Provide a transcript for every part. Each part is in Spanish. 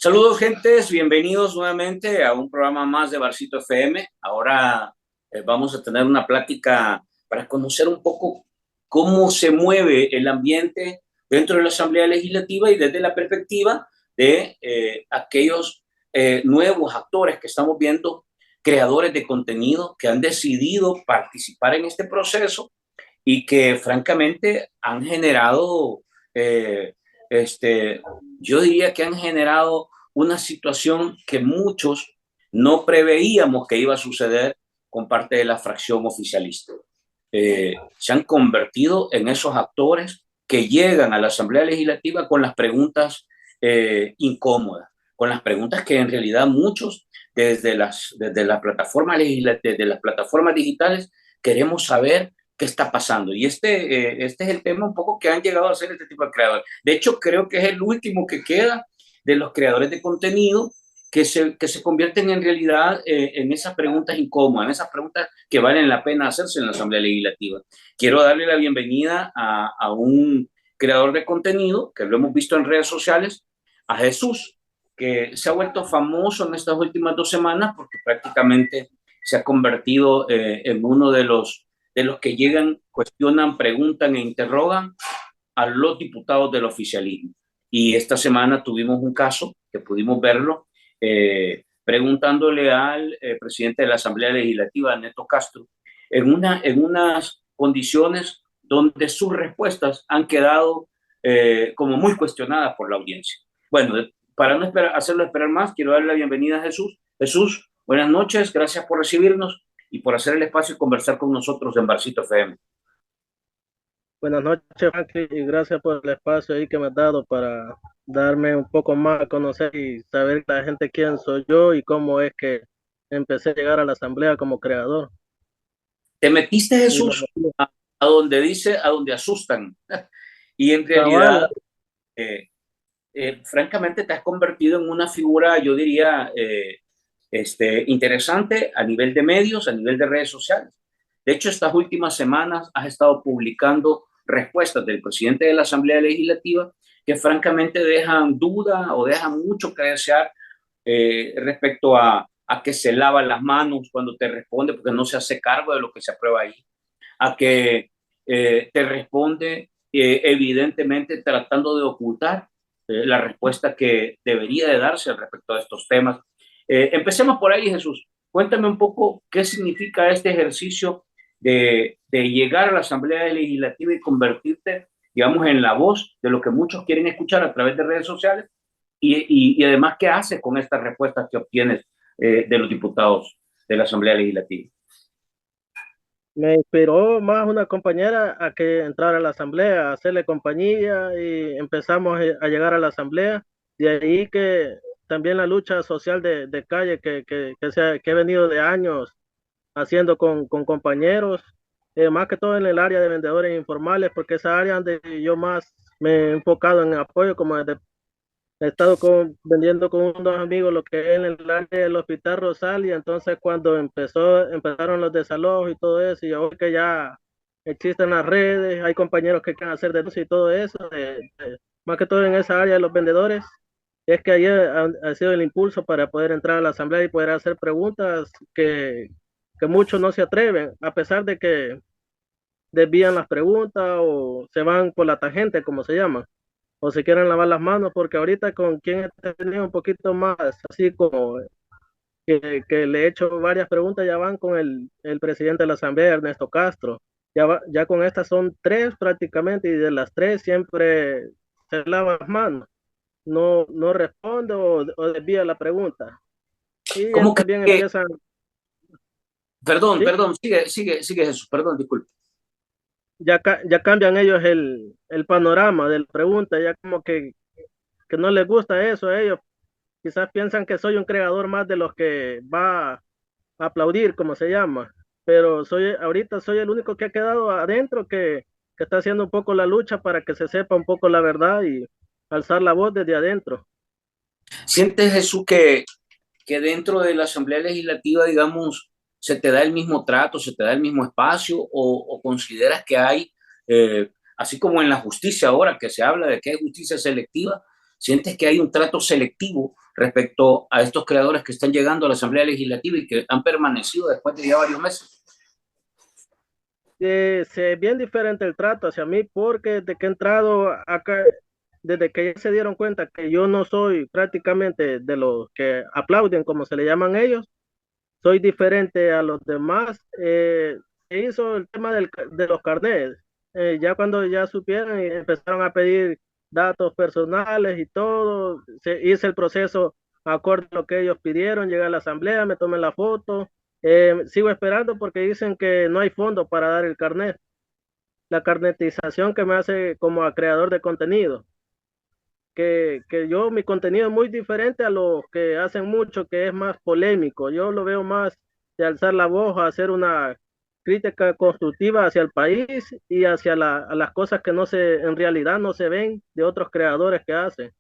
Saludos, gentes, bienvenidos nuevamente a un programa más de Barcito FM. Ahora vamos a tener una plática para conocer un poco cómo se mueve el ambiente dentro de la Asamblea Legislativa y desde la perspectiva de aquellos nuevos actores que estamos viendo, creadores de contenido que han decidido participar en este proceso y que francamente han generado, eh, este, yo diría que han generado una situación que muchos no preveíamos que iba a suceder con parte de la fracción oficialista. Se han convertido en esos actores que llegan a la Asamblea Legislativa con las preguntas incómodas, con las preguntas que en realidad muchos desde las plataformas legislativas, de las plataformas digitales, queremos saber qué está pasando. Y este es el tema un poco que han llegado a ser este tipo de creadores. De hecho, creo que es el último que queda de los creadores de contenido que se convierten en realidad en esas preguntas incómodas, en esas preguntas que valen la pena hacerse en la Asamblea Legislativa. Quiero darle la bienvenida a un creador de contenido, que lo hemos visto en redes sociales, a Jesús, que se ha vuelto famoso en estas últimas 2 semanas porque prácticamente se ha convertido en uno de los que llegan, cuestionan, preguntan e interrogan a los diputados del oficialismo. Y esta semana tuvimos un caso que pudimos verlo, preguntándole al presidente de la Asamblea Legislativa, Neto Castro, en unas condiciones donde sus respuestas han quedado como muy cuestionadas por la audiencia. Bueno, para no hacerlo esperar más, quiero darle la bienvenida a Jesús. Jesús, buenas noches, gracias por recibirnos y por hacer el espacio y conversar con nosotros en Barcito FM. Buenas noches, Franklin, y gracias por el espacio ahí que me has dado para darme un poco más a conocer y saber la gente quién soy yo y cómo es que empecé a llegar a la asamblea como creador. Te metiste, Y los Jesús, motivos. a donde dice, a donde asustan. Y en Cabal, realidad, eh, francamente, te has convertido en una figura, yo diría, interesante a nivel de medios, a nivel de redes sociales. De hecho, estas últimas semanas has estado publicando respuestas del presidente de la Asamblea Legislativa que francamente dejan duda o dejan mucho que desear respecto a que se lava las manos cuando te responde porque no se hace cargo de lo que se aprueba ahí, a que te responde evidentemente tratando de ocultar la respuesta que debería de darse respecto a estos temas. Empecemos por ahí, Jesús. Cuéntame un poco qué significa este ejercicio de llegar a la Asamblea Legislativa y convertirte, digamos, en la voz de lo que muchos quieren escuchar a través de redes sociales y además qué haces con estas respuestas que obtienes de los diputados de la Asamblea Legislativa. me inspiró más una compañera a que entrara a la asamblea, a hacerle compañía y empezamos a llegar a la asamblea. De ahí que también la lucha social de calle que he venido de años haciendo con compañeros, más que todo en el área de vendedores informales, porque esa área donde yo más me he enfocado en apoyo, como he estado vendiendo con unos amigos lo que es en el área del Hospital Rosal, y entonces cuando empezaron los desalojos y todo eso, y ahora que ya existen las redes, hay compañeros que quieren hacer denuncias y todo eso, más que todo en esa área de los vendedores, es que ahí ha sido el impulso para poder entrar a la asamblea y poder hacer preguntas que muchos no se atreven, a pesar de que desvían las preguntas o se van por la tangente, como se llama, o se quieren lavar las manos, porque ahorita con quien he tenido un poquito más, así como que le he hecho varias preguntas, ya van con el presidente de la asamblea, Ernesto Castro. Ya con estas son tres prácticamente, y de las tres siempre se lava las manos, no responde o desvía la pregunta. Y ¿Cómo también que, empiezan, perdón, ¿sí? perdón, sigue Jesús, perdón, disculpe. Ya cambian ellos el panorama de la pregunta, ya como que no les gusta eso a ellos. Quizás piensan que soy un creador más de los que va a aplaudir, como se llama, pero ahorita soy el único que ha quedado adentro que está haciendo un poco la lucha para que se sepa un poco la verdad y alzar la voz desde adentro. ¿Sientes, Jesús, que dentro de la Asamblea Legislativa, digamos, se te da el mismo trato, se te da el mismo espacio o consideras que hay, así como en la justicia ahora que se habla de que hay justicia selectiva, ¿Sientes que hay un trato selectivo respecto a estos creadores que están llegando a la Asamblea Legislativa y que han permanecido después de ya varios meses? Es bien diferente el trato hacia mí porque desde que he entrado acá, desde que ya se dieron cuenta que yo no soy prácticamente de los que aplauden, como se le llaman ellos, soy diferente a los demás. Se hizo el tema de los carnets. Ya cuando ya supieron y empezaron a pedir datos personales y todo, se hizo el proceso acorde a lo que ellos pidieron, llegué a la asamblea, me tomé la foto. Sigo esperando porque dicen que no hay fondo para dar el carnet, la carnetización que me hace como a creador de contenido. Que yo, mi contenido es muy diferente a lo que hacen mucho, que es más polémico. Yo lo veo más de alzar la voz, hacer una crítica constructiva hacia el país y hacia a las cosas que no se, en realidad no se ven de otros creadores que hacen.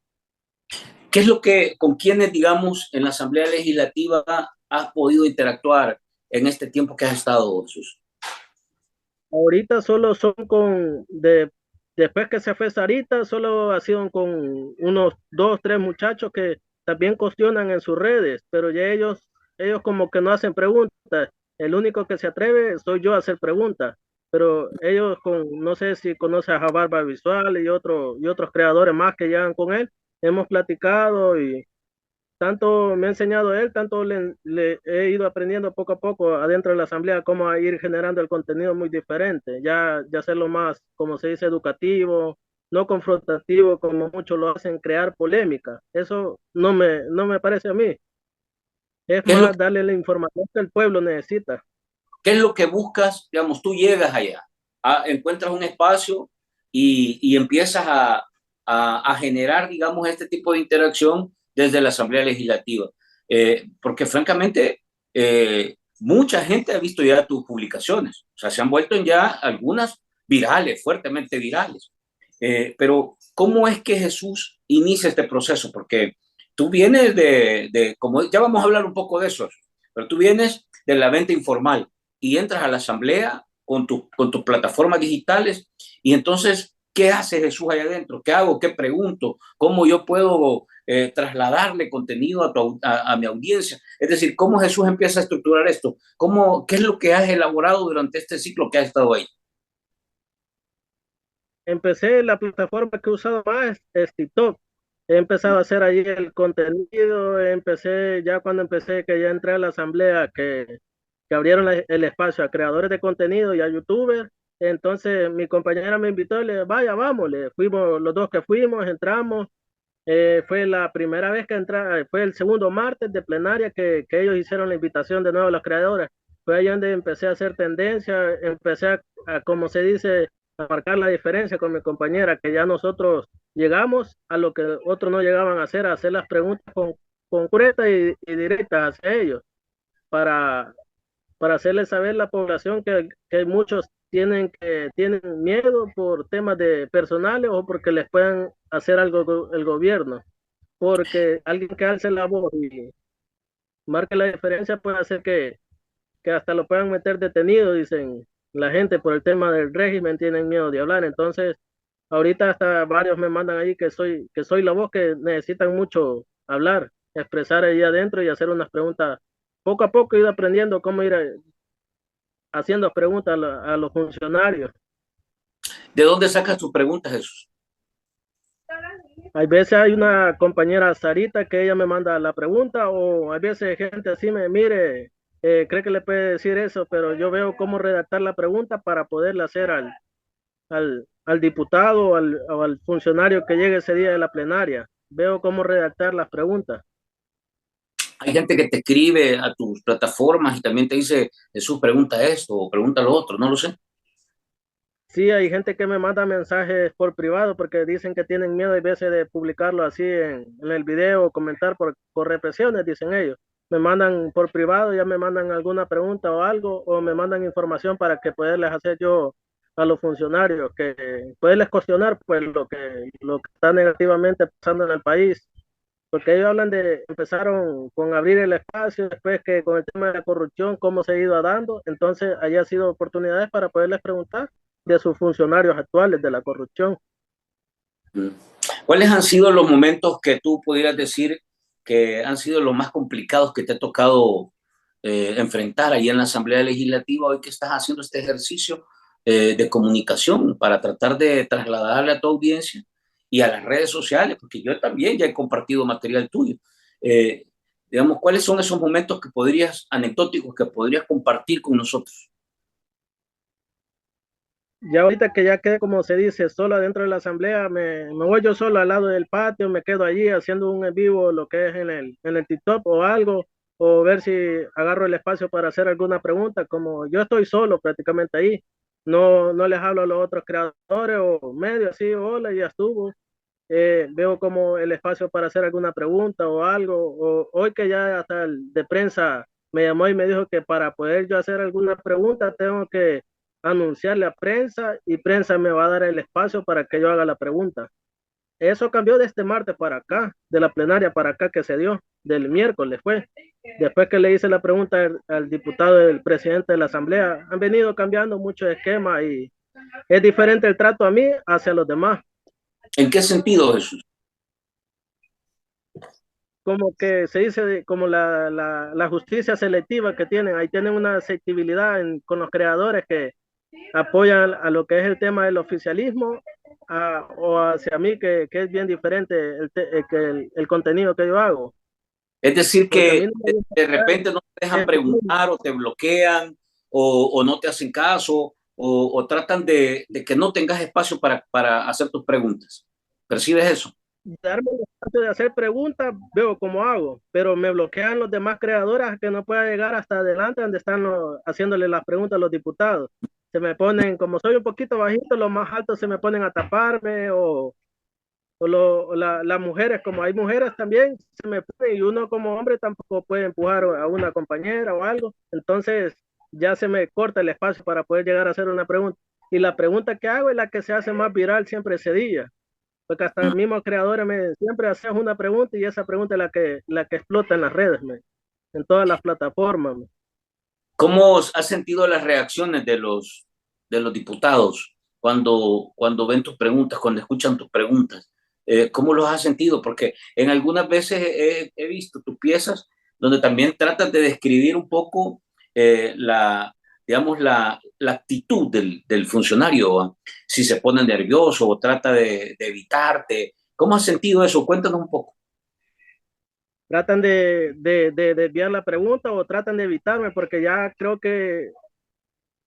¿Qué es lo que, con quienes, digamos, en la Asamblea Legislativa has podido interactuar en este tiempo que has estado, Jesús? Ahorita solo son después que se fue Sarita, solo ha sido con unos dos, tres muchachos que también cuestionan en sus redes, pero ya ellos como que no hacen preguntas. El único que se atreve soy yo a hacer preguntas, pero ellos no sé si conoces a Barba Visual y otros creadores más que llegan con él, hemos platicado y tanto me ha enseñado él, tanto le he ido aprendiendo poco a poco adentro de la asamblea cómo a ir generando el contenido muy diferente, ya hacerlo más, como se dice, educativo, no confrontativo, como muchos lo hacen, crear polémica. Eso no me parece a mí. Es ¿Qué es lo, más darle la información que el pueblo necesita. qué es lo que buscas? Digamos, tú llegas allá, encuentras un espacio y empiezas a generar, digamos, este tipo de interacción desde la Asamblea Legislativa. Porque francamente, mucha gente ha visto ya tus publicaciones, o sea, se han vuelto ya algunas virales, fuertemente virales. Pero, ¿cómo es que Jesús inicia este proceso? Porque tú vienes como ya vamos a hablar un poco de eso, pero tú vienes de la venta informal y entras a la asamblea con tus plataformas digitales y entonces, ¿qué hace Jesús allá adentro? ¿Qué hago? ¿Qué pregunto? ¿Cómo yo puedo trasladarle contenido a mi audiencia? Es decir, ¿cómo Jesús empieza a estructurar esto? ¿Qué es lo que has elaborado durante este ciclo que has estado ahí? Empecé la plataforma que he usado más es TikTok. He empezado a hacer allí el contenido, empecé ya cuando empecé, que ya entré a la asamblea, que abrieron el espacio a creadores de contenido y a youtubers. Entonces mi compañera me invitó y le vaya, vamos, le fuimos los dos que fuimos, entramos. Fue la primera vez que entré, fue el segundo martes de plenaria que ellos hicieron la invitación de nuevo a los creadores. Fue ahí donde empecé a hacer tendencia, empecé como se dice, a marcar la diferencia con mi compañera, que ya nosotros llegamos a lo que otros no llegaban a hacer las preguntas concretas y directas hacia ellos, para, para hacerles saber a la población que muchos tienen miedo por temas de personales o porque les puedan hacer algo el gobierno, porque alguien que alce la voz y marque la diferencia puede hacer que hasta lo puedan meter detenido, dicen la gente, por el tema del régimen, tienen miedo de hablar. Entonces ahorita hasta varios me mandan ahí que soy la voz, que necesitan mucho hablar, expresar ahí adentro y hacer unas preguntas. Poco a poco he ido aprendiendo cómo ir haciendo preguntas a los funcionarios. ¿De dónde sacas tus preguntas, Jesús? Hay veces hay una compañera Sarita que ella me manda la pregunta, o hay veces gente así me mire, cree que le puede decir eso, pero yo veo cómo redactar la pregunta para poderle hacer al diputado o al funcionario que llegue ese día de la plenaria. Veo cómo redactar las preguntas. Hay gente que te escribe a tus plataformas y también te dice, Jesús, pregunta esto o pregunta lo otro, no lo sé. Sí, hay gente que me manda mensajes por privado porque dicen que tienen miedo a veces de publicarlo así en el video o comentar por represiones, dicen ellos. Me mandan por privado, ya me mandan alguna pregunta o algo, o me mandan información para que poderles hacer yo a los funcionarios, que poderles cuestionar pues lo que está negativamente pasando en el país. Porque ellos hablan empezaron con abrir el espacio, después que con el tema de la corrupción, cómo se ha ido dando, entonces haya sido oportunidades para poderles preguntar de sus funcionarios actuales de la corrupción. Mm. ¿Cuáles han sido los momentos que tú pudieras decir que han sido los más complicados que te ha tocado enfrentar ahí en la Asamblea Legislativa hoy que estás haciendo este ejercicio de comunicación para tratar de trasladarle a tu audiencia y a las redes sociales? Porque yo también ya he compartido material tuyo. Eh, digamos, ¿cuáles son esos momentos que podrías, anecdóticos, que podrías compartir con nosotros? Ya ahorita que ya quedé, como se dice, solo adentro de la asamblea, me voy yo solo al lado del patio, me quedo allí haciendo un en vivo, lo que es en el TikTok o algo, o ver si agarro el espacio para hacer alguna pregunta. Como yo estoy solo prácticamente ahí, no les hablo a los otros creadores o medios así, hola, ya estuvo. Veo como el espacio para hacer alguna pregunta o algo, o hoy que ya hasta el de prensa me llamó y me dijo que para poder yo hacer alguna pregunta tengo que anunciarle a prensa y prensa me va a dar el espacio para que yo haga la pregunta. Eso cambió de este martes para acá, de la plenaria para acá que se dio, del miércoles fue. Después que le hice la pregunta al diputado, el presidente de la asamblea, han venido cambiando muchos esquemas y es diferente el trato a mí hacia los demás. ¿En qué sentido, Jesús? Como que se dice, como la justicia selectiva que tienen, ahí tienen una selectividad con los creadores que apoyan a lo que es el tema del oficialismo o hacia mí que es bien diferente el contenido que yo hago. Es decir, Porque a que mí no me gusta de repente no te dejan estar, preguntar o te bloquean o no te hacen caso o tratan de que no tengas espacio para hacer tus preguntas. ¿Percibes eso? darme el espacio de hacer preguntas, veo cómo hago, pero me bloquean los demás creadores a que no pueda llegar hasta adelante donde están haciéndole las preguntas a los diputados. Se me ponen, como soy un poquito bajito, los más altos se me ponen a taparme las mujeres, como hay mujeres también, se me ponen y uno como hombre tampoco puede empujar a una compañera o algo. Entonces ya se me corta el espacio para poder llegar a hacer una pregunta. Y la pregunta que hago es la que se hace más viral siempre ese día porque hasta el mismo creador siempre haces una pregunta y esa pregunta es la que explota en las redes, en todas las plataformas. ¿Cómo has sentido las reacciones de los diputados cuando ven tus preguntas, cuando escuchan tus preguntas? ¿Cómo los has sentido? Porque en algunas veces he visto tus piezas donde también tratas de describir un poco digamos, la actitud del funcionario, ¿va? Si se pone nervioso o trata de evitarte. ¿Cómo has sentido eso? Cuéntanos un poco. Tratan de desviar la pregunta o tratan de evitarme porque ya creo que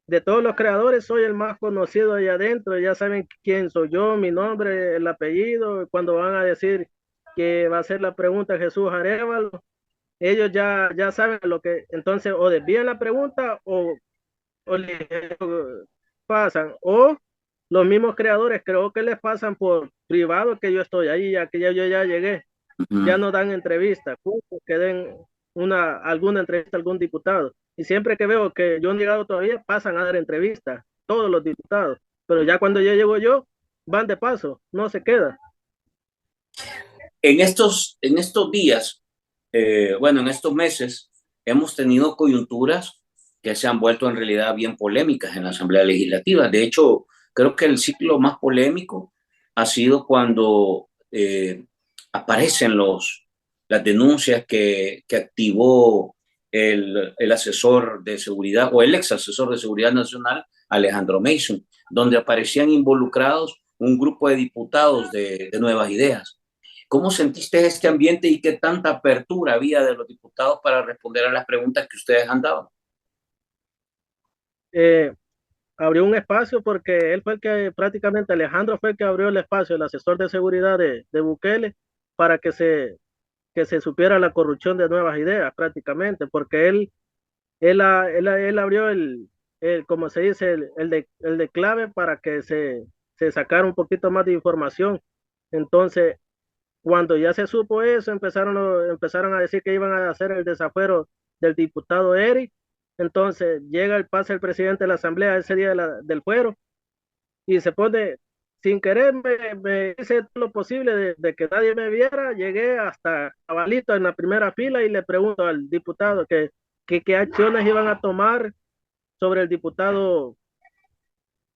de todos los creadores soy el más conocido ahí adentro, ya saben quién soy yo, mi nombre, el apellido, cuando van a decir que va a ser la pregunta Jesús Arevalo, ellos ya saben lo que, entonces o desvían la pregunta o le pasan, o los mismos creadores creo que les pasan por privado que yo estoy ahí, ya que yo ya llegué, ya Ujú. no dan entrevista, que den alguna entrevista a algún diputado. Y siempre que veo que yo no he llegado todavía, pasan a dar entrevistas, todos los diputados. Pero ya cuando ya llego yo, van de paso, no se queda. En estos días, bueno, en estos meses, hemos tenido coyunturas que se han vuelto en realidad bien polémicas en la Asamblea Legislativa. De hecho, creo que el ciclo más polémico ha sido cuando aparecen las denuncias que activó el asesor de seguridad o el ex asesor de seguridad nacional, Alejandro Mason, donde aparecían involucrados un grupo de diputados de Nuevas Ideas. ¿Cómo sentiste este ambiente y qué tanta apertura había de los diputados para responder a las preguntas que ustedes han dado? Eh, Abrió un espacio porque él fue el que prácticamente Alejandro fue el que abrió el espacio, el asesor de seguridad de Bukele, para que se supiera la corrupción de Nuevas Ideas prácticamente, porque él abrió como se dice, el de clave para que se sacara un poquito más de información. Entonces, cuando ya se supo eso, empezaron a decir que iban a hacer el desafuero del diputado Eric. Entonces, pasa el presidente de la asamblea ese día del fuero y se pone, sin querer, me hice todo lo posible de que nadie me viera. Llegué hasta cabalito en la primera fila y le pregunto al diputado que qué acciones iban a tomar sobre el diputado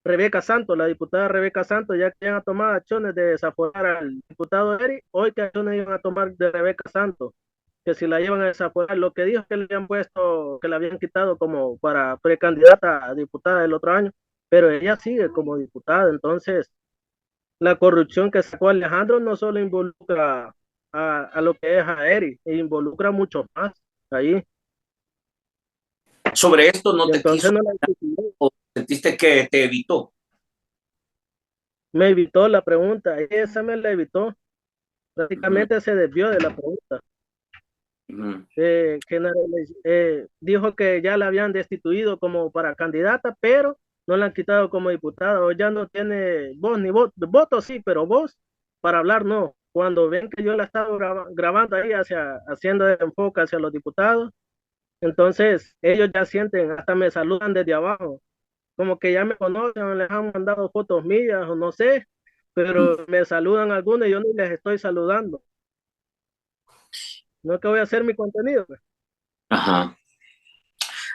Rebeca Santos, la diputada Rebeca Santos, ya que iban a tomar acciones de desaforar al diputado Eric, hoy que acciones iban a tomar de Rebeca Santos, que si la iban a desaforar, lo que dijo que le habían puesto, que le habían quitado como para precandidata a diputada el otro año, pero ella sigue como diputada. Entonces la corrupción que sacó Alejandro no solo involucra a lo que es a Eric, involucra mucho más ahí. Sobre esto no Y te entonces quiso no la discutió. o sentiste que te evitó. Me evitó la pregunta, esa me la evitó. Ujú, Prácticamente se desvió de la pregunta. ujú. Dijo que ya la habían destituido como para candidata, pero no la han quitado como diputada, o ya no tiene voz ni voto, voto sí, pero voz para hablar no. Cuando ven que yo la estaba grabando ahí haciendo el enfoque hacia los diputados, entonces ellos ya sienten, hasta me saludan desde abajo, como que ya me conocen, o les han mandado fotos mías, o no sé, pero me saludan algunos y yo ni les estoy saludando. No es que voy a hacer mi contenido, pues. Ajá.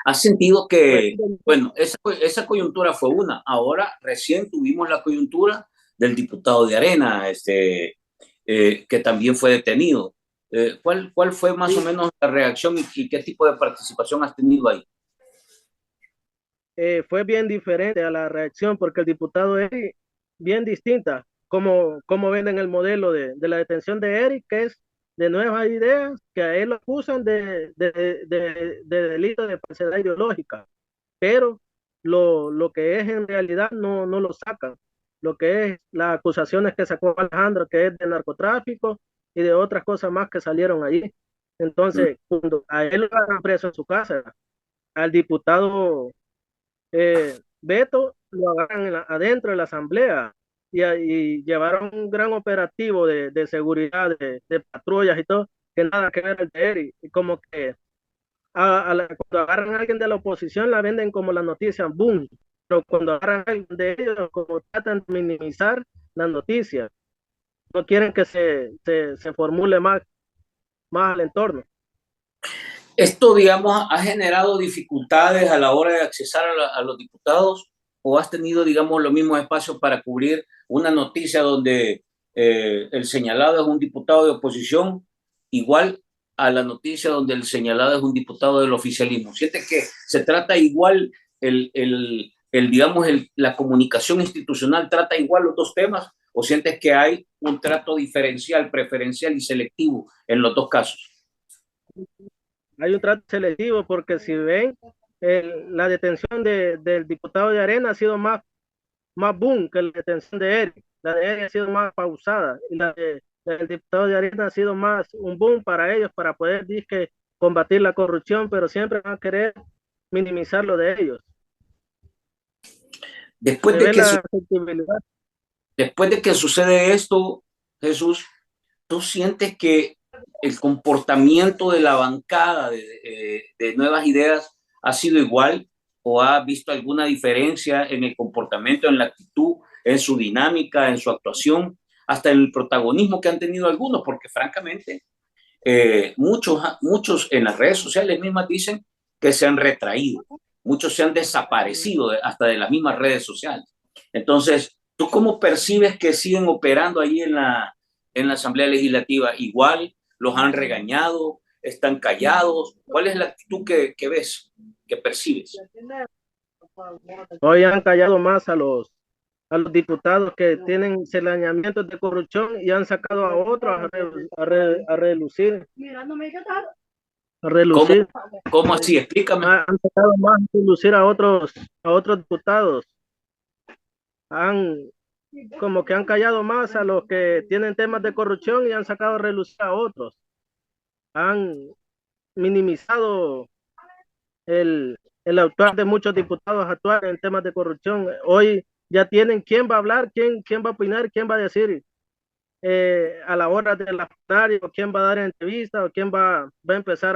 ¿Has sentido Pues, que, bueno, esa coyuntura fue una, ahora recién tuvimos la coyuntura del diputado de Arena, que también fue detenido? ¿Cuál fue más o sí, menos la reacción y qué tipo de participación has tenido ahí? fue bien diferente a la reacción porque el diputado es bien distinta, como venden el modelo de la detención de Eric, que es de nuevas ideas, que a él lo acusan de delito de falsedad ideológica, pero lo que es en realidad no lo sacan. Lo que es las acusaciones que sacó Alejandro, que es de narcotráfico y de otras cosas más que salieron allí. Mm. Entonces, cuando a él lo agarran preso en su casa, al diputado Beto lo agarran adentro de la asamblea y llevaron un gran operativo de seguridad, de patrullas y todo, que nada que ver el de Eric. Y como que cuando agarran a alguien de la oposición la venden como la noticia, boom, pero cuando agarran a alguien de ellos, como tratan de minimizar la noticia, no quieren que se formule más al entorno. ¿Esto, digamos, ha generado dificultades a la hora de accesar a los diputados o has tenido, digamos, los mismos espacios para cubrir una noticia donde el señalado es un diputado de oposición, igual a la noticia donde el señalado es un diputado del oficialismo? ¿Sientes que se trata igual, digamos, la comunicación institucional trata igual los dos temas o sientes que hay un trato diferencial, preferencial y selectivo en los dos casos? Hay un trato selectivo porque si ven, la detención del diputado de Arena ha sido más boom que la detención de Eric. La de Eric ha sido más pausada y del diputado de Arena ha sido más un boom para ellos para poder disque, combatir la corrupción, pero siempre van a querer minimizar lo de ellos. Después Se de ve que la sensibilidad. Después de que sucede esto, Jesús, ¿tú sientes que el comportamiento de la bancada de Nuevas Ideas ha sido igual o has visto alguna diferencia en el comportamiento, en la actitud, en su dinámica, en su actuación, hasta en el protagonismo que han tenido algunos? Porque francamente, muchos en las redes sociales mismas dicen que se han retraído, muchos se han desaparecido hasta de las mismas redes sociales. Entonces, ¿tú cómo percibes que siguen operando ahí en la Asamblea Legislativa? ¿Igual? ¿Los han regañado? ¿Están callados? ¿Cuál es la actitud que ves, que percibes? Hoy han callado más a los diputados que tienen señalamientos de corrupción y han sacado a otros a relucir, a ¿Cómo, relucir. cómo así? Explícame. Han sacado más a relucir a otros diputados. Han como que han callado más a los que tienen temas de corrupción y han sacado a relucir a otros. Han minimizado el actuar de muchos diputados actuar en temas de corrupción. Hoy ya tienen quién va a hablar, quién va a opinar, quién va a decir a la hora de la plenaria, o quién va a dar entrevista, o quién va a empezar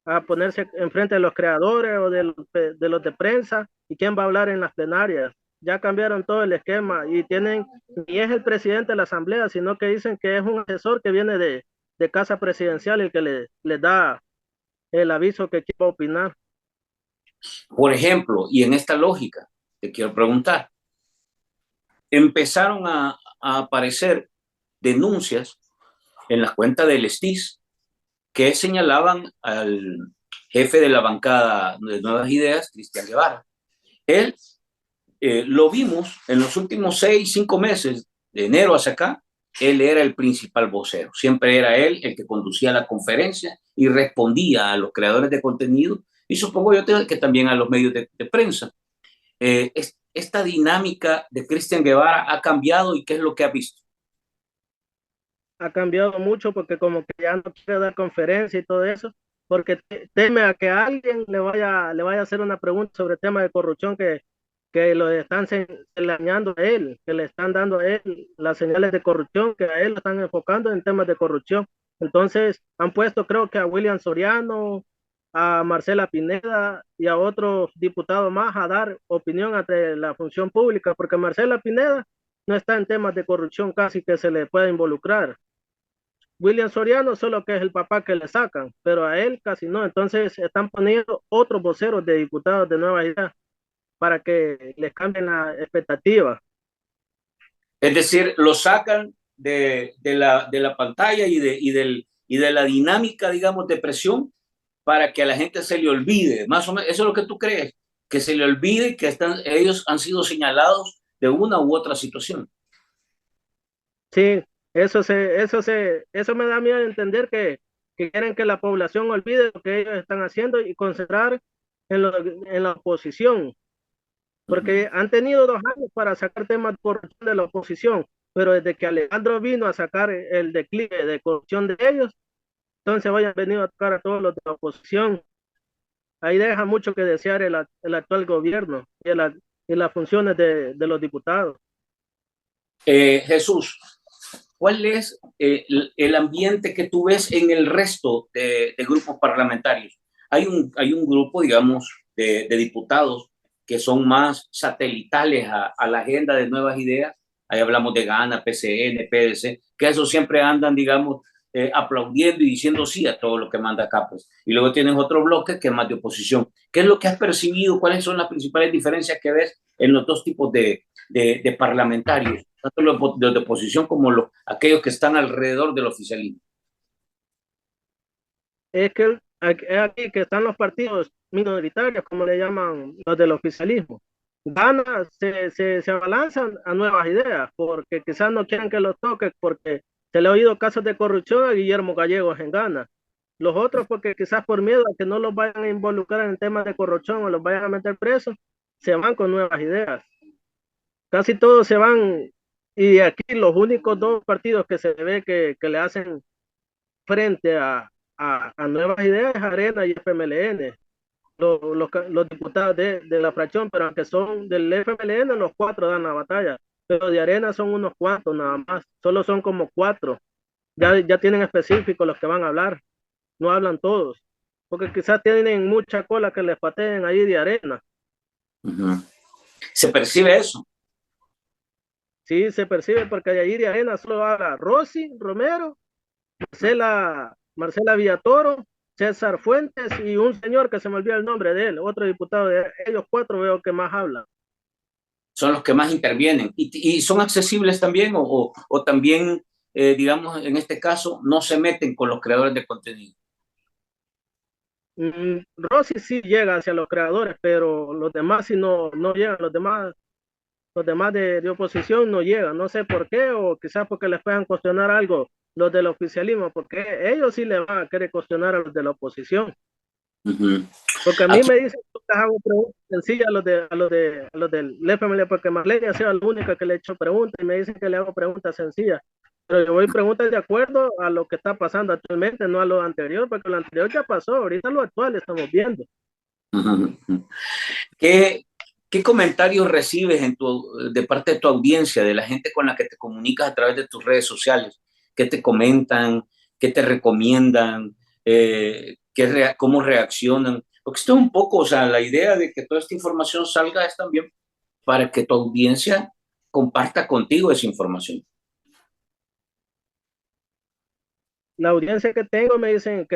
a ponerse enfrente de los creadores o de los de prensa, y quién va a hablar en las plenarias. Ya cambiaron todo el esquema y ni es el presidente de la asamblea, sino que dicen que es un asesor que viene de casa presidencial y que le da el aviso que quiere opinar. Por ejemplo, y en esta lógica, te quiero preguntar. Empezaron a aparecer denuncias en las cuentas del STIS que señalaban al jefe de la bancada de Nuevas Ideas, Cristian Guevara. Él lo vimos en los últimos 6, 5 meses, de enero hacia acá, él era el principal vocero. Siempre era él el que conducía la conferencia y respondía a los creadores de contenido y supongo yo que también a los medios de prensa. Esta dinámica de Cristian Guevara ha cambiado y qué es lo que ha visto. Ha cambiado mucho porque como que ya no quiere dar conferencia y todo eso, porque teme a que alguien le vaya a hacer una pregunta sobre el tema de corrupción que lo están señalando a él, que le están dando a él las señales de corrupción, que a él lo están enfocando en temas de corrupción. Entonces han puesto creo que a William Soriano, a Marcela Pineda y a otros diputados más a dar opinión ante la función pública, porque Marcela Pineda no está en temas de corrupción casi que se le pueda involucrar. William Soriano solo que es el papá que le sacan, pero a él casi no. Entonces están poniendo otros voceros de diputados de Nueva Ideas para que les cambien la expectativa. Es decir, lo sacan de la pantalla y de la dinámica, digamos, de presión para que a la gente se le olvide. Más o menos, eso es lo que tú crees, que se le olvide que ellos han sido señalados de una u otra situación. Sí, eso me da miedo entender que quieren que la población olvide lo que ellos están haciendo y concentrar en la oposición, porque han tenido 2 años para sacar temas de corrupción de la oposición, pero desde que Alejandro vino a sacar el declive de corrupción de ellos, entonces vayan venido a tocar a todos los de la oposición. Ahí deja mucho que desear el actual gobierno y las funciones de los diputados. Jesús, ¿cuál es el ambiente que tú ves en el resto de grupos parlamentarios? Hay un grupo, digamos, de diputados que son más satelitales a la agenda de Nuevas Ideas. Ahí hablamos de Gana, PCN, PDC, que eso siempre andan, digamos, aplaudiendo y diciendo sí a todo lo que manda acá. Pues. Y luego tienes otro bloque que es más de oposición. ¿Qué es lo que has percibido? ¿Cuáles son las principales diferencias que ves en los dos tipos de parlamentarios, tanto los de oposición como aquellos que están alrededor del oficialismo? Es que es aquí que están los partidos minoritarios, como le llaman los del oficialismo. Gana, se abalanzan a Nuevas Ideas, porque quizás no quieren que los toque, porque se le ha oído casos de corrupción a Guillermo Gallegos en Gana. Los otros, porque quizás por miedo a que no los vayan a involucrar en temas de corrupción o los vayan a meter presos, se van con Nuevas Ideas. Casi todos se van, y aquí los únicos 2 partidos que se ve que le hacen frente a Nuevas Ideas, Arena y FMLN, los diputados de la fracción, pero aunque son del FMLN, los 4 dan la batalla, pero de Arena son unos cuantos nada más, solo son como 4, ya tienen específicos los que van a hablar, no hablan todos, porque quizás tienen mucha cola que les pateen ahí de Arena. Uh-huh. ¿Se percibe eso? Sí, se percibe porque de ahí de Arena solo habla Rosy Romero, Marcela Villatoro, César Fuentes y un señor que se me olvida el nombre de él, otro diputado de ellos 4 veo que más hablan. Son los que más intervienen y son accesibles también o también, digamos, en este caso, no se meten con los creadores de contenido. Rosy sí llega hacia los creadores, pero los demás sí no llegan, los demás de oposición no llegan, no sé por qué, o quizás porque les puedan cuestionar algo los del oficialismo, porque ellos sí le van a querer cuestionar a los de la oposición. Uh-huh. Porque a mí me dicen que hago preguntas sencillas a los del FML, porque Marlene ha sido la única que le he hecho preguntas y me dicen que le hago preguntas sencillas. Pero yo voy preguntas de acuerdo a lo que está pasando actualmente, no a lo anterior, porque lo anterior ya pasó, ahorita lo actual estamos viendo. Uh-huh. ¿Qué comentarios recibes de parte de tu audiencia, de la gente con la que te comunicas a través de tus redes sociales? ¿Qué te comentan? ¿Qué te recomiendan? ¿Cómo reaccionan? Porque esto es un poco, o sea, la idea de que toda esta información salga es también para que tu audiencia comparta contigo esa información. La audiencia que tengo me dicen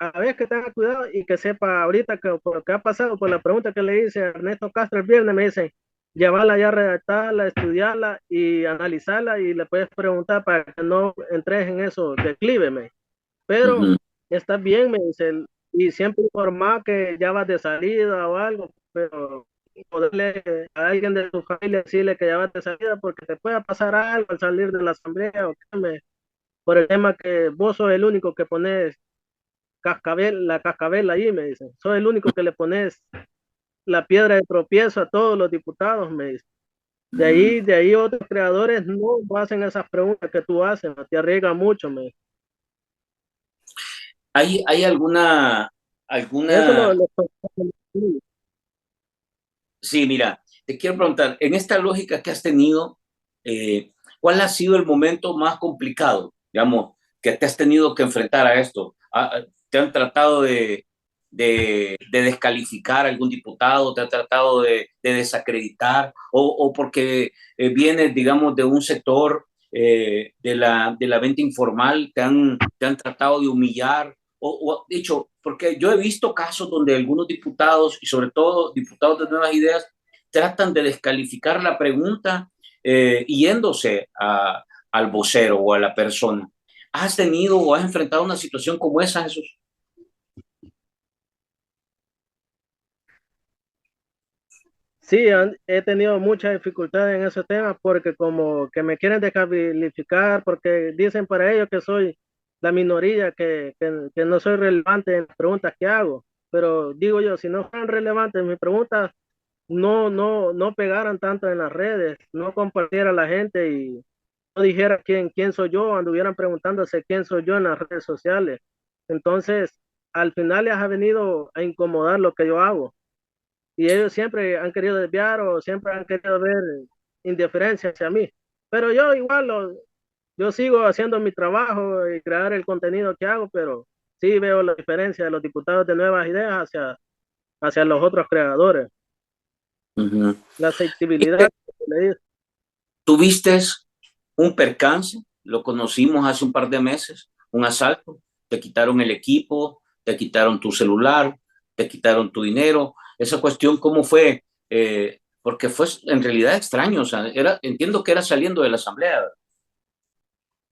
a ver que tenga cuidado y que sepa ahorita que por lo que ha pasado, por la pregunta que le hice a Ernesto Castro el viernes, me dicen llevarla ya redactarla, estudiarla y analizarla y le puedes preguntar para que no entres en eso declive, me. Pero Ujú. está bien, me dice, y siempre informar que ya vas de salida o algo, pero poderle a alguien de tu familia decirle que ya vas de salida porque te pueda pasar algo al salir de la asamblea o qué, me, por el tema que vos sos el único que pones cascabel, la cascabel ahí, me dicen, sos el único que le pones la piedra de tropiezo a todos los diputados, me dicen. Mm. De ahí otros creadores no hacen esas preguntas que tú haces, no te arriesga mucho, me. ¿Hay Eso alguna, lo sí, mira, te quiero preguntar, en esta lógica que has tenido, ¿cuál ha sido el momento más complicado, digamos, que te has tenido que enfrentar a esto? ¿Te han tratado de descalificar a algún diputado? ¿Te han tratado de desacreditar? ¿O porque vienes, digamos, de un sector de la venta informal, te han tratado de humillar? O dicho, porque yo he visto casos donde algunos diputados, y sobre todo diputados de Nuevas Ideas, tratan de descalificar la pregunta yéndose al vocero o a la persona. ¿Has tenido o has enfrentado una situación como esa, Jesús? Sí, he tenido mucha dificultad en ese tema porque como que me quieren descalificar, porque dicen para ellos que soy la minoría, que no soy relevante en las preguntas que hago. Pero digo yo, si no fueran relevantes mis preguntas, no pegaran tanto en las redes, no compartiera la gente y no dijera quién soy yo, anduvieran preguntándose quién soy yo en las redes sociales. Entonces, al final les ha venido a incomodar lo que yo hago y ellos siempre han querido desviar o siempre han querido ver indiferencia hacia mí. Pero yo igual, yo sigo haciendo mi trabajo y crear el contenido que hago, pero sí veo la diferencia de los diputados de Nuevas Ideas hacia los otros creadores. Uh -huh. La aceptabilidad, le digo. ¿Tuviste un percance? Lo conocimos hace un par de meses, un asalto. Te quitaron el equipo, te quitaron tu celular, te quitaron tu dinero. Esa cuestión, ¿cómo fue? Porque fue en realidad extraño. O sea, entiendo que era saliendo de la asamblea.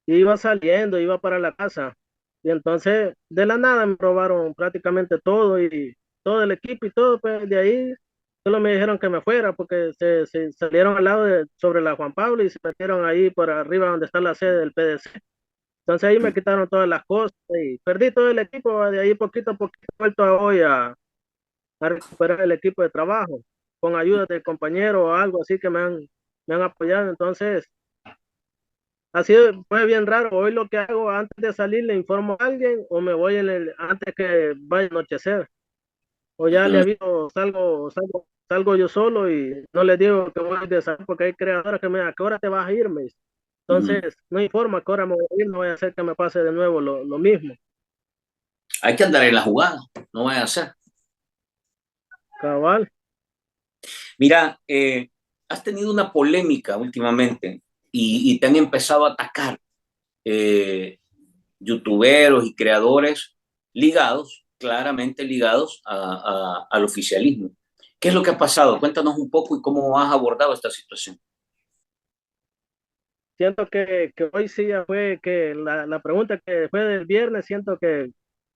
Iba saliendo, iba para la casa. Y entonces, de la nada me robaron prácticamente todo y todo el equipo y todo, pues de ahí solo me dijeron que me fuera porque se salieron al lado sobre la Juan Pablo y se metieron ahí por arriba donde está la sede del PDC. Entonces ahí me quitaron todas las cosas y perdí todo el equipo, de ahí poquito a poquito he vuelto a hoy a recuperar el equipo de trabajo con ayuda de compañeros o algo así que me han apoyado. Entonces, así fue bien raro. Hoy lo que hago antes de salir le informo a alguien o me voy antes que vaya a anochecer. O ya le Uh aviso, salgo yo solo y no le digo que voy de salir porque hay creadores que me dicen, ¿a qué hora te vas a ir? Me dice. -huh. Entonces, no informa a qué hora me voy a ir, no voy a hacer que me pase de nuevo lo mismo. Hay que andar en la jugada, no vaya a ser. Cabal. Mira, has tenido una polémica últimamente y te han empezado a atacar eh, youtuberos y creadores ligados, claramente ligados al oficialismo. ¿Qué es lo que ha pasado? Cuéntanos un poco y cómo has abordado esta situación. Siento que hoy sí ya fue que la pregunta que fue del viernes, siento que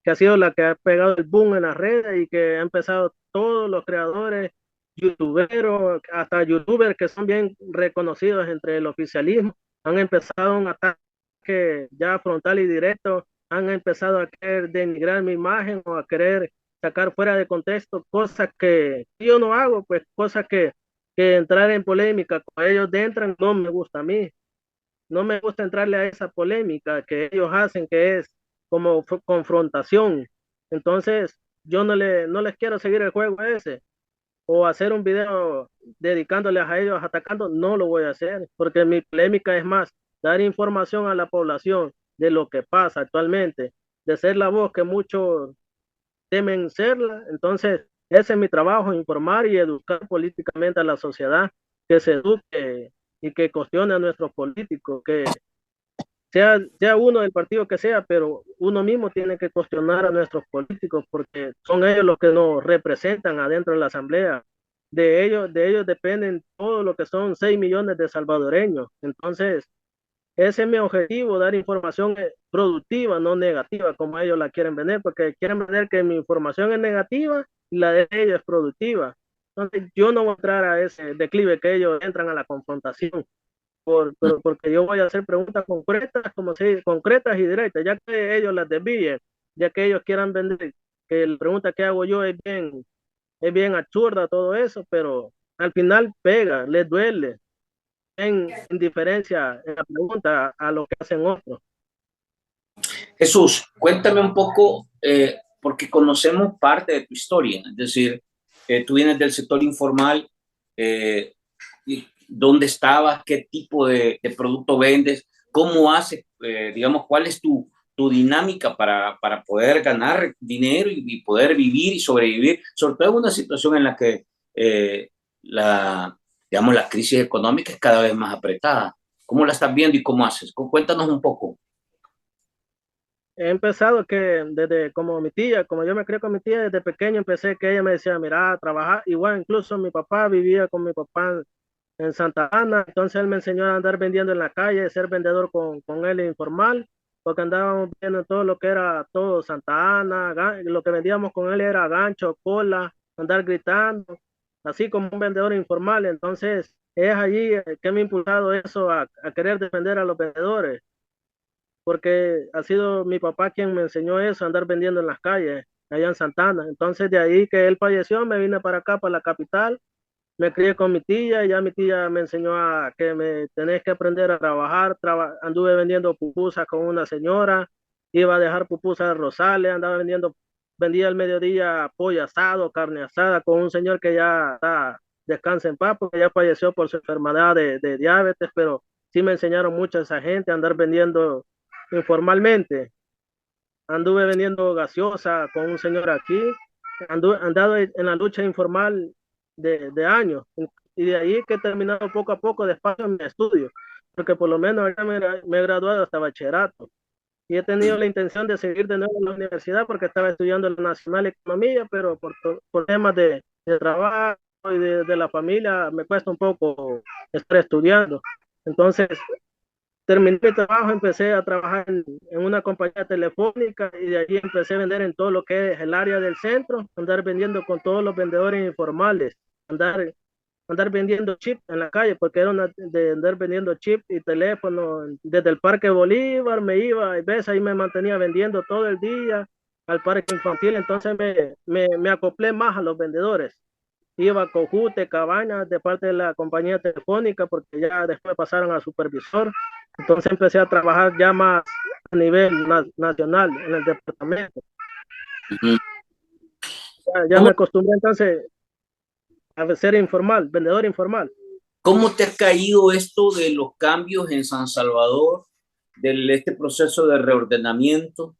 ha sido la que ha pegado el boom en las redes y que ha empezado todos los creadores, youtuberos, hasta youtubers que son bien reconocidos entre el oficialismo, han empezado un ataque ya frontal y directo, han empezado a querer denigrar mi imagen o a querer sacar fuera de contexto cosas que yo no hago, pues cosas que entrar en polémica con ellos dentro no me gusta a mí, no me gusta entrarle a esa polémica que ellos hacen, que es como confrontación. Entonces, yo no les quiero seguir el juego ese o hacer un video dedicándoles a ellos atacando, no lo voy a hacer, porque mi polémica es más dar información a la población de lo que pasa actualmente, de ser la voz que muchos temen serla. Entonces, ese es mi trabajo, informar y educar políticamente a la sociedad, que se eduque y que cuestione a nuestros políticos, que sea uno del partido que sea, pero uno mismo tiene que cuestionar a nuestros políticos porque son ellos los que nos representan adentro de la asamblea. de ellos dependen todo lo que son 6 millones de salvadoreños. Entonces, ese es mi objetivo, dar información productiva, no negativa, como ellos la quieren vender, porque quieren vender que mi información es negativa y la de ellos es productiva. Entonces, yo no voy a entrar a ese declive que ellos entran a la confrontación, pero porque yo voy a hacer preguntas concretas, como si, concretas y directas, ya que ellos las desvíen, ya que ellos quieran vender, que la pregunta que hago yo es bien absurda, todo eso, pero al final pega, les duele, en indiferencia en la pregunta a lo que hacen otros. Jesús, cuéntame un poco, porque conocemos parte de tu historia, es decir, tú vienes del sector informal, ¿dónde estabas? ¿Qué tipo de producto vendes? ¿Cómo haces, digamos, cuál es tu dinámica para poder ganar dinero y poder vivir y sobrevivir, sobre todo en una situación en la que la, digamos, la crisis económica es cada vez más apretada? ¿Cómo la estás viendo y cómo haces? Cuéntanos un poco. He empezado que desde como mi tía, como yo me crié con mi tía desde pequeño, empecé que ella me decía, mira, trabajar. Igual incluso mi papá vivía con mi papá en Santa Ana, entonces él me enseñó a andar vendiendo en la calle, ser vendedor con él informal, porque andábamos viendo todo lo que era todo Santa Ana, lo que vendíamos con él era gancho, cola, andar gritando, así como un vendedor informal. Entonces es allí que me ha impulsado eso a querer defender a los vendedores, porque ha sido mi papá quien me enseñó eso, a andar vendiendo en las calles, allá en Santana. Entonces de ahí que él falleció, me vine para acá, para la capital, me crié con mi tía y ya mi tía me enseñó a que me tenés que aprender a trabajar. Anduve vendiendo pupusas con una señora, iba a dejar pupusas de Rosales, andaba vendiendo, vendía al mediodía pollo asado, carne asada con un señor que ya está, descansa en paz, porque ya falleció por su enfermedad de diabetes, pero sí me enseñaron mucho a esa gente a andar vendiendo informalmente. Anduve vendiendo gaseosa con un señor aquí, andado en la lucha informal de años, y de ahí que he terminado poco a poco despacio en mi estudio, porque por lo menos ya me he graduado hasta bachillerato, y he tenido la intención de seguir de nuevo en la universidad porque estaba estudiando la Nacional Economía, pero por temas de trabajo y de la familia me cuesta un poco estar estudiando. Entonces, terminé mi trabajo, empecé a trabajar en una compañía telefónica y de ahí empecé a vender en todo lo que es el área del centro, andar vendiendo con todos los vendedores informales, andar vendiendo chip en la calle, porque era una de andar vendiendo chip y teléfono. Desde el Parque Bolívar me iba, y ves, ahí me mantenía vendiendo todo el día al parque infantil, entonces me acoplé más a los vendedores. Iba a Cojute, Cabañas, de parte de la compañía telefónica, porque ya después pasaron a supervisor. Entonces empecé a trabajar ya más a nivel nacional en el departamento. Ujú. Ya me acostumbré entonces a ser informal, vendedor informal. ¿Cómo te ha caído esto de los cambios en San Salvador, este proceso de reordenamiento,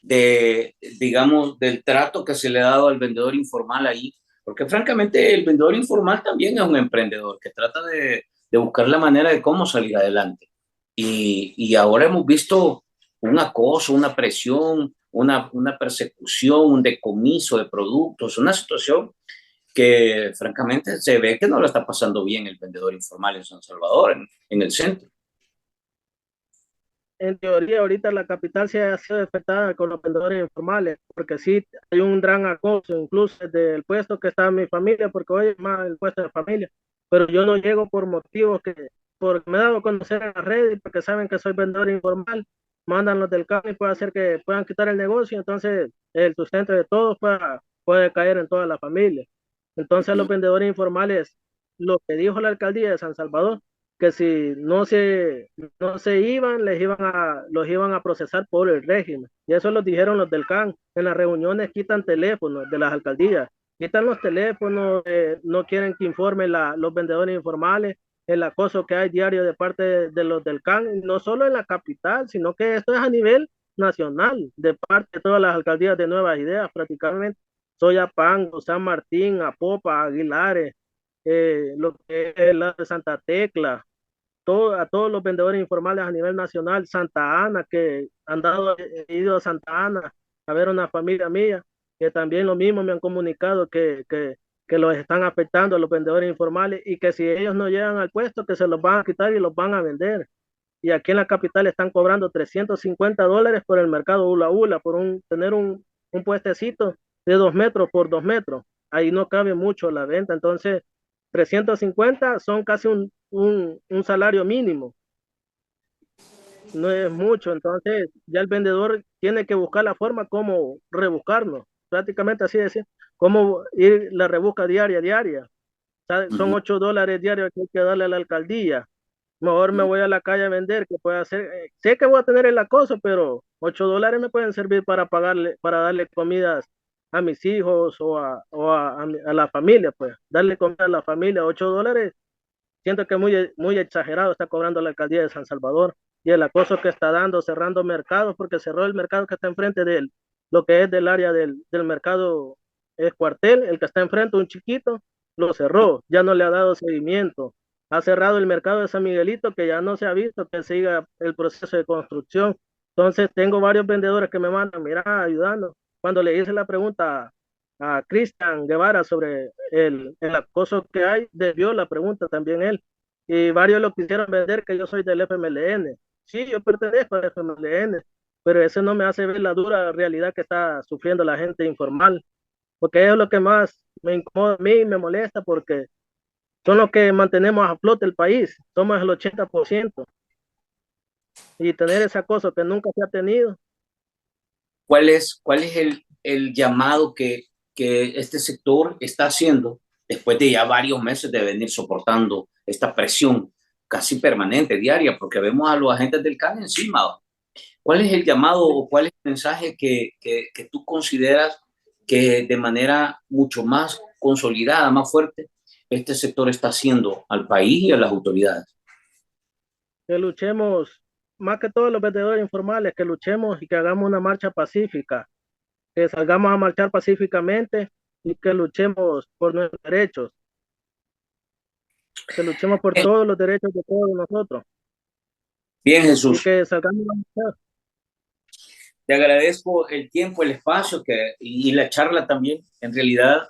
digamos, del trato que se le ha dado al vendedor informal ahí? Porque francamente el vendedor informal también es un emprendedor que trata de buscar la manera de cómo salir adelante. Y ahora hemos visto un acoso, una presión, una persecución, un decomiso de productos, una situación que francamente se ve que no lo está pasando bien el vendedor informal en San Salvador, en el centro. En teoría, ahorita la capital se ha sido afectada con los vendedores informales, porque sí hay un gran acoso, incluso del puesto que está mi familia, porque hoy es más el puesto de familia, pero yo no llego por motivos porque me he dado a conocer en la red y porque saben que soy vendedor informal, mandan los del CAN y puede hacer que puedan quitar el negocio, entonces el sustento de todos puede caer en toda la familia. Entonces los vendedores informales, lo que dijo la alcaldía de San Salvador, que si no se iban, los iban a procesar por el régimen. Y eso lo dijeron los del CAN. En las reuniones quitan teléfonos de las alcaldías, quitan los teléfonos, no quieren que informen los vendedores informales, el acoso que hay diario de parte de los del CAN, no solo en la capital, sino que esto es a nivel nacional, de parte de todas las alcaldías de Nuevas Ideas, prácticamente. Soyapango, San Martín, Apopa, Aguilares, lo que es la de Santa Tecla, a todos los vendedores informales a nivel nacional, Santa Ana, que he ido a Santa Ana a ver una familia mía, que también lo mismo me han comunicado que los están afectando a los vendedores informales y que si ellos no llegan al puesto, que se los van a quitar y los van a vender. Y aquí en la capital están cobrando $350 por el mercado Ula Ula, por tener un puestecito de 2 metros por 2 metros. Ahí no cabe mucho la venta. Entonces, 350 son casi un salario mínimo. No es mucho. Entonces, ya el vendedor tiene que buscar la forma como rebuscarlo. Prácticamente así decir, cómo ir la rebusca diaria. Son $8 diarios que hay que darle a la alcaldía. Mejor me voy a la calle a vender, que puede hacer, sé que voy a tener el acoso, pero $8 me pueden servir para pagarle, para darle comidas a mis hijos a la familia, pues, darle comida a la familia. $8, siento que muy exagerado está cobrando la alcaldía de San Salvador, y el acoso que está dando, cerrando mercados, porque cerró el mercado que está enfrente de él, lo que es del área del mercado es Cuartel, el que está enfrente, un chiquito, lo cerró, ya no le ha dado seguimiento. Ha cerrado el mercado de San Miguelito, que ya no se ha visto que siga el proceso de construcción. Entonces tengo varios vendedores que me mandan, mira, ayudando. Cuando le hice la pregunta a Cristian Guevara sobre el acoso que hay, desvió la pregunta también él. Y varios lo quisieron vender que yo soy del FMLN. Sí, yo pertenezco al FMLN, pero eso no me hace ver la dura realidad que está sufriendo la gente informal, porque es lo que más me incomoda a mí, me molesta, porque son los que mantenemos a flote el país, somos el 80%, y tener ese acoso que nunca se ha tenido. ¿Cuál es el llamado que este sector está haciendo después de ya varios meses de venir soportando esta presión casi permanente, diaria, porque vemos a los agentes del CAN encima? ¿Cuál es el llamado o cuál es el mensaje que tú consideras que de manera mucho más consolidada, más fuerte, este sector está haciendo al país y a las autoridades? Que luchemos, más que todos los vendedores informales, que luchemos y que hagamos una marcha pacífica, que salgamos a marchar pacíficamente y que luchemos por nuestros derechos, que luchemos por Bien, todos los derechos de todos nosotros bien, y Jesús. que salgamos a marchar. Te agradezco el tiempo, el espacio y la charla también. En realidad,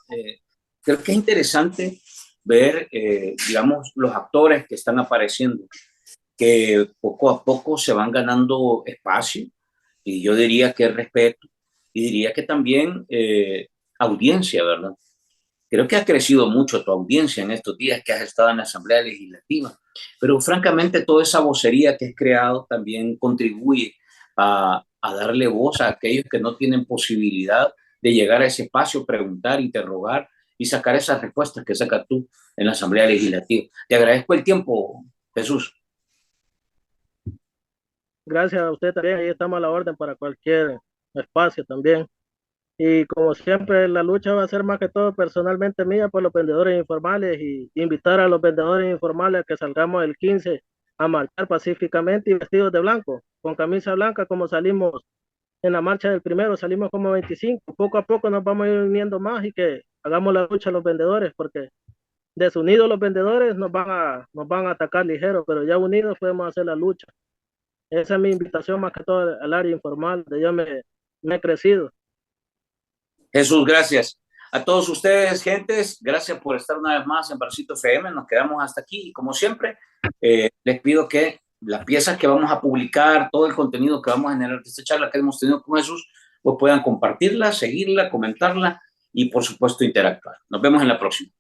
creo que es interesante ver, digamos, los actores que están apareciendo, que poco a poco se van ganando espacio, y yo diría que respeto, y diría que también audiencia, ¿verdad? Creo que ha crecido mucho tu audiencia en estos días que has estado en la Asamblea Legislativa, pero francamente toda esa vocería que has creado también contribuye a darle voz a aquellos que no tienen posibilidad de llegar a ese espacio, preguntar, interrogar y sacar esas respuestas que sacas tú en la Asamblea Legislativa. Te agradezco el tiempo, Jesús. Gracias a usted también, ahí estamos a la orden para cualquier espacio también. Y como siempre, la lucha va a ser más que todo personalmente mía por los vendedores informales, y invitar a los vendedores informales a que salgamos el 15 a marchar pacíficamente y vestidos de blanco, con camisa blanca, como salimos en la marcha del primero, salimos como 25. Poco a poco nos vamos a ir uniendo más y que hagamos la lucha a los vendedores, porque desunidos los vendedores nos van a atacar ligero, pero ya unidos podemos hacer la lucha. Esa es mi invitación más que todo al área informal, de yo me he crecido. Jesús, gracias. A todos ustedes, gentes, gracias por estar una vez más en Barcito FM. Nos quedamos hasta aquí y como siempre, les pido que las piezas que vamos a publicar, todo el contenido que vamos a generar de esta charla que hemos tenido con Jesús, pues puedan compartirla, seguirla, comentarla y por supuesto interactuar. Nos vemos en la próxima.